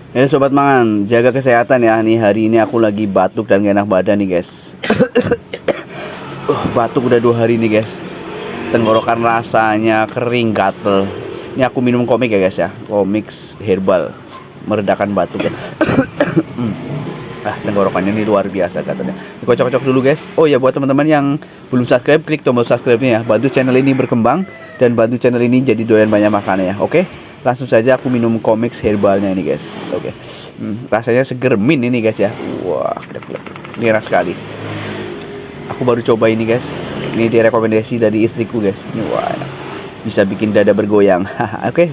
Ya sobat mangan, jaga kesehatan ya. Nih hari ini aku lagi batuk dan gak enak badan nih guys. Batuk udah 2 hari nih guys. Tenggorokan rasanya kering gatel. Ini aku minum komik ya guys ya. Komik herbal meredakan batuk ya. Tenggorokannya ini luar biasa katanya. Dikocok-kocok dulu guys. Oh ya, buat teman-teman yang belum subscribe, klik tombol subscribe-nya ya. Bantu channel ini berkembang dan bantu channel ini jadi doyan banyak makanan ya. Oke? Langsung saja aku minum komik herbalnya ini guys. Oke. Rasanya seger mint ini guys ya. Wah, ini enak sekali. Aku baru coba ini guys. Ini direkomendasi dari istriku guys. Ini wah, enak. Bisa bikin dada bergoyang. Oke.